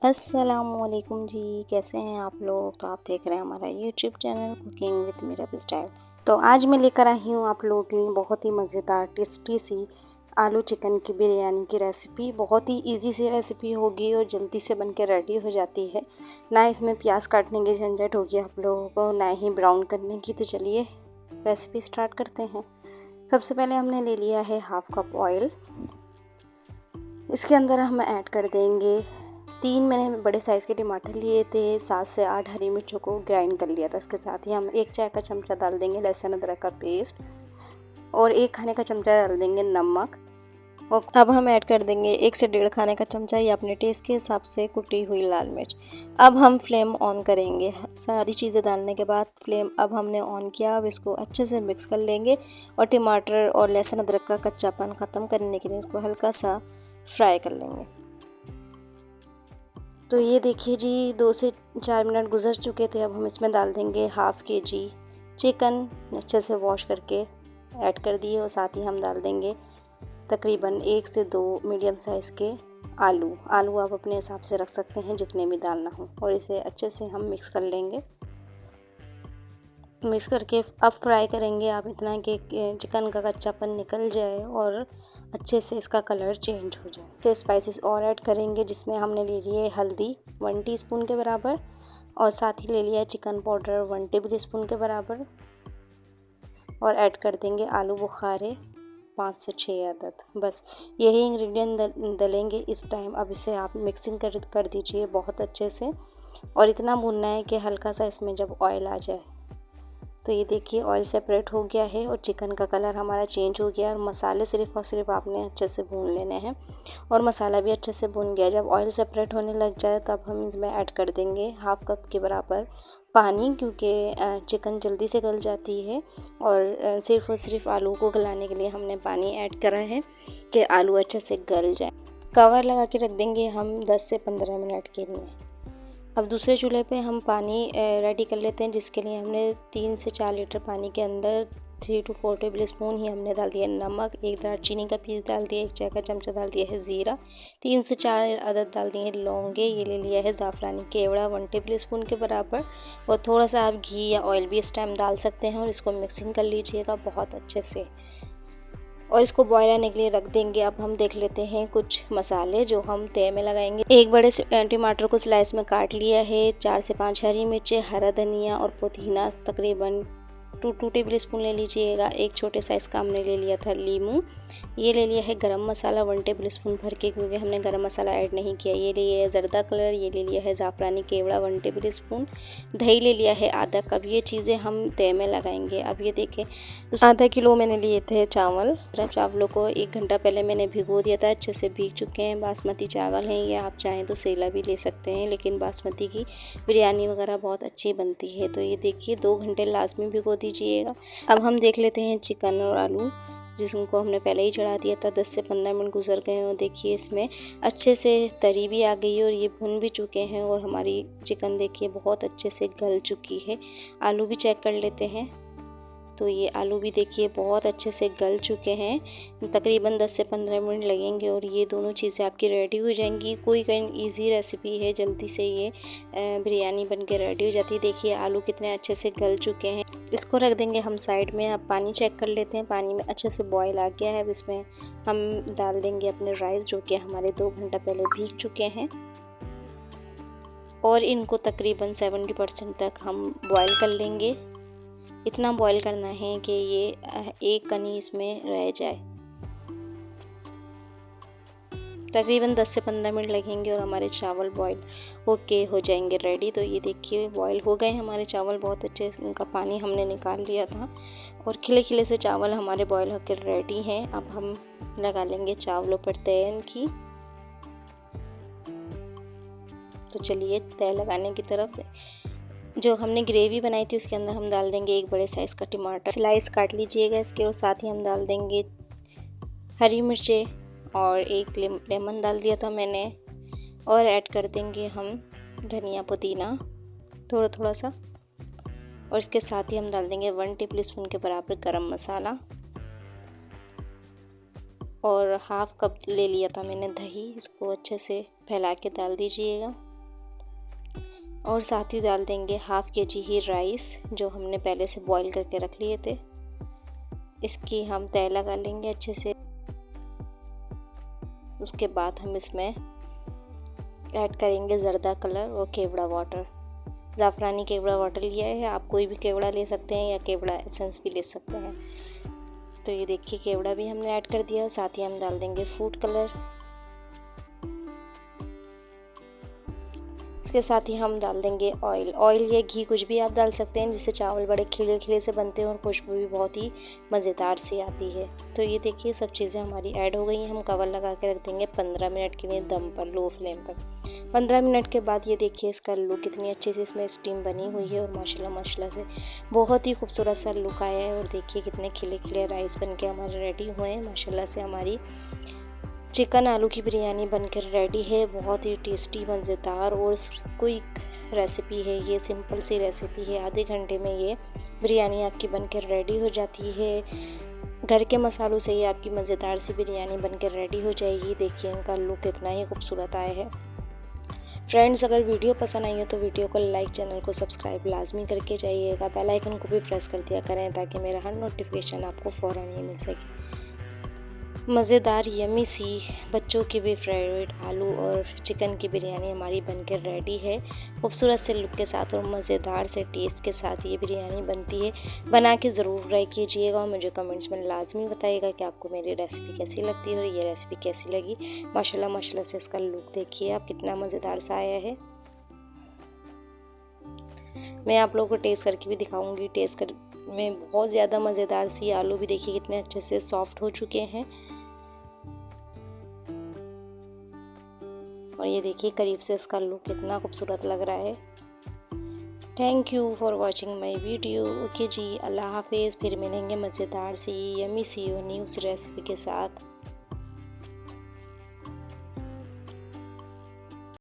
अस्सलामुअलैकुम जी, कैसे हैं आप लोग। तो आप देख रहे हैं हमारा YouTube channel cooking with Meera style. तो आज मैं लेकर आई हूँ आप लोगों के लिए बहुत ही मज़ेदार टेस्टी सी आलू चिकन की बिरयानी की रेसिपी। बहुत ही इजी सी रेसिपी होगी और जल्दी से बन के रेडी हो जाती है। ना इसमें प्याज काटने की झंझट होगी आप लोगों को, ना ही ब्राउन करने की। तो चलिए रेसिपी स्टार्ट करते हैं। सबसे पहले हमने ले लिया है हाफ कप ऑयल। इसके अंदर हम ऐड कर देंगे 3 मैंने बड़े साइज़ के टमाटर लिए थे, 7 से 8 हरी मिर्चों को ग्राइंड कर लिया था। इसके साथ ही हम 1 चाय का चमचा डाल देंगे लहसुन अदरक का पेस्ट और 1 खाने का चमचा डाल देंगे नमक। और अब हम ऐड कर देंगे 1 से 1.5 खाने का चमचा या अपने टेस्ट के हिसाब से कुटी हुई लाल मिर्च। अब हम फ्लेम ऑन करेंगे। सारी चीज़ें डालने के बाद फ्लेम अब हमने ऑन किया। अब इसको अच्छे से मिक्स कर लेंगे और टमाटर और लहसुन अदरक का कच्चापन ख़त्म करने के लिए इसको हल्का सा फ्राई कर लेंगे। तो ये देखिए जी 2 से 4 मिनट गुजर चुके थे। अब हम इसमें डाल देंगे हाफ़ केजी चिकन अच्छे से वॉश करके ऐड कर दिए और साथ ही हम डाल देंगे तकरीबन 1 से 2 मीडियम साइज़ के आलू आप अपने हिसाब से रख सकते हैं जितने भी डालना हो। और इसे अच्छे से हम मिक्स कर लेंगे। मिक्स करके अब फ्राई करेंगे आप इतना कि चिकन का कच्चापन निकल जाए और अच्छे से इसका कलर चेंज हो जाए। तो स्पाइसेस और ऐड करेंगे जिसमें हमने ले लिया है हल्दी 1 टीस्पून के बराबर और साथ ही ले लिया है चिकन पाउडर 1 टेबल स्पून के बराबर और ऐड कर देंगे आलू बुखारे 5 से 6 अदद। बस यही इंग्रेडिएंट डलेंगे इस टाइम। अब इसे आप मिक्सिंग कर दीजिए बहुत अच्छे से और इतना भूनना है कि हल्का सा इसमें जब ऑयल आ जाए। तो ये देखिए ऑयल सेपरेट हो गया है और चिकन का कलर हमारा चेंज हो गया और मसाले सिर्फ़ और सिर्फ आपने अच्छे से भून लेने हैं और मसाला भी अच्छे से भून गया। जब ऑयल सेपरेट होने लग जाए तब हम इसमें ऐड कर देंगे हाफ़ कप के बराबर पानी, क्योंकि चिकन जल्दी से गल जाती है और सिर्फ़ और सिर्फ आलू को गलाने के लिए हमने पानी ऐड करा है कि आलू अच्छे से गल जाए। कवर लगा के रख देंगे हम 10 से 15 मिनट के लिए। अब दूसरे चूल्हे पे हम पानी रेडी कर लेते हैं, जिसके लिए हमने 3 से 4 लीटर पानी के अंदर 3 to 4 टेबल स्पून ही हमने डाल दिया नमक, 1 दालचीनी का पीस डाल दिया, 1 चाय का चमचा डाल दिया है ज़ीरा, 3 से 4 अदद डाल दिए लौंगे, ये ले लिया है ज़ाफ़रानी केवड़ा 1 टेबल स्पून के बराबर और थोड़ा सा आप घी या ऑयल भी इस टाइम डाल सकते हैं और इसको मिक्सिंग कर लीजिएगा बहुत अच्छे से और इसको बॉयल आने के लिए रख देंगे। अब हम देख लेते हैं कुछ मसाले जो हम तय में लगाएंगे। 1 बड़े टमाटर को स्लाइस में काट लिया है, 4 से 5 हरी मिर्चें, हरा धनिया और पुदीना तकरीबन 2 टेबल स्पून ले लीजिएगा। 1 छोटे साइज़ का हमने ले लिया था लीमू। ये ले लिया है गरम मसाला 1 टेबल स्पून भर के, क्योंकि हमने गरम मसाला ऐड नहीं किया। ये ले लिया है जर्दा कलर, ये ले लिया है ज़ाफ़रानी केवड़ा 1 टेबल स्पून, दही ले लिया है आधा कप। ये चीज़ें हम तय में लगाएंगे। अब ये देखें आधा किलो मैंने लिए थे चावलों को 1 घंटा पहले मैंने भिगो दिया था, अच्छे से भीग चुके हैं। बासमती चावल हैं, या आप चाहें तो सेला भी ले सकते हैं, लेकिन बासमती की बिरयानी वगैरह बहुत अच्छी बनती है। तो ये देखिए 2 घंटे लाजमी भिगो दीजिएगा। अब हम देख लेते हैं चिकन और आलू जिसको हमने पहले ही चढ़ा दिया था। 10 से 15 मिनट गुजर गए और देखिए इसमें अच्छे से तरी भी आ गई है और ये भुन भी चुके हैं और हमारी चिकन देखिए बहुत अच्छे से गल चुकी है। आलू भी चेक कर लेते हैं। तो ये आलू भी देखिए बहुत अच्छे से गल चुके हैं। तकरीबन 10 से 15 मिनट लगेंगे और ये दोनों चीज़ें आपकी रेडी हो जाएंगी। कोई इजी रेसिपी है, जल्दी से ये बिरयानी बन के रेडी हो जाती है। देखिए आलू कितने अच्छे से गल चुके हैं। इसको रख देंगे हम साइड में। अब पानी चेक कर लेते हैं। पानी में अच्छे से बॉयल आ गया है। अब इसमें हम डाल देंगे अपने राइस जो कि हमारे 2 घंटा पहले भीग चुके हैं और इनको तकरीबन 70% तक हम बॉयल कर लेंगे। इतना बॉईल करना है कि ये एक कनी इसमें रह जाए। तकरीबन 10 से 15 मिनट लगेंगे और हमारे चावल बॉईल होके हो जाएंगे रेडी। तो ये देखिए बॉईल हो गए हमारे चावल बहुत अच्छे, उनका पानी हमने निकाल लिया था और खिले खिले से चावल हमारे बॉईल होकर रेडी हैं। अब हम लगा लेंगे चावलों पर तय की। तो चलिए तय लगाने की तरफ जो हमने ग्रेवी बनाई थी उसके अंदर हम डाल देंगे 1 बड़े साइज़ का टमाटर स्लाइस काट लीजिएगा इसके और साथ ही हम डाल देंगे हरी मिर्चें और 1 लेमन डाल दिया था मैंने और ऐड कर देंगे हम धनिया पुदीना थोड़ा थोड़ा सा और इसके साथ ही हम डाल देंगे 1 टेबल स्पून के बराबर गरम मसाला और हाफ़ कप ले लिया था मैंने दही। इसको अच्छे से फैला के डाल दीजिएगा और साथ ही डाल देंगे हाफ kg ही राइस जो हमने पहले से बॉईल करके रख लिए थे। इसकी हम तय लगा लेंगे अच्छे से। उसके बाद हम इसमें ऐड करेंगे ज़र्दा कलर और केवड़ा वाटर। ज़ाफ़रानी केवड़ा वाटर लिया है, आप कोई भी केवड़ा ले सकते हैं या केवड़ा एसेंस भी ले सकते हैं। तो ये देखिए केवड़ा भी हमने ऐड कर दिया। साथ ही हम डाल देंगे फूड कलर। उसके साथ ही हम डाल देंगे ऑयल। ऑयल या घी कुछ भी आप डाल सकते हैं, जिससे चावल बड़े खिले खिले से बनते हैं और खुशबू भी बहुत ही मज़ेदार सी आती है। तो ये देखिए सब चीज़ें हमारी ऐड हो गई हैं। हम कवर लगा के रख देंगे 15 मिनट के लिए दम पर, लो फ्लेम पर। 15 मिनट के बाद ये देखिए इसका लुक कितनी अच्छे से इसमें स्टीम बनी हुई है और माशाल्लाह से बहुत ही खूबसूरत सा लुक आया है। और देखिए कितने खिले खिले राइस बन के हमारे रेडी हुए हैं। माशाल्लाह से हमारी चिकन आलू की बिरयानी बनकर रेडी है। बहुत ही टेस्टी, मज़ेदार और क्विक रेसिपी है। ये सिंपल सी रेसिपी है, आधे घंटे में ये बिरयानी आपकी बनकर रेडी हो जाती है। घर के मसालों से ही आपकी मज़ेदार सी बिरयानी बनकर रेडी हो जाएगी। देखिए इनका लुक कितना ही खूबसूरत आया है। फ्रेंड्स, अगर वीडियो पसंद आई हो तो वीडियो को लाइक, चैनल को सब्सक्राइब लाजमी करके जाइएगा। बेल आइकन को भी प्रेस कर दिया करें ताकि मेरा हर नोटिफिकेशन आपको फ़ौरन ही मिल सके। मज़ेदार यमी सी बच्चों की भी फेवरेट आलू और चिकन की बिरयानी हमारी बनकर रेडी है। खूबसूरत से लुक के साथ और मज़ेदार से टेस्ट के साथ ये बिरयानी बनती है। बना के ज़रूर ट्राई कीजिएगा और मुझे कमेंट्स में लाजमी बताइएगा कि आपको मेरी रेसिपी कैसी लगती है और ये रेसिपी कैसी लगी। माशाल्लाह से इसका लुक देखिए आप, कितना मज़ेदार सा आया है। मैं आप लोगों को टेस्ट करके भी दिखाऊंगी। टेस्ट कर में बहुत ज़्यादा मज़ेदार सी, आलू भी देखिए कितने अच्छे से सॉफ्ट हो चुके हैं। और ये देखिए करीब से इसका लुक कितना खूबसूरत लग रहा है। Thank you for watching my video. Okay जी, अल्लाह हाफिज़। फिर मिलेंगे मज़ेदार सी, यमी सी और न्यू सी रेसिपी के साथ।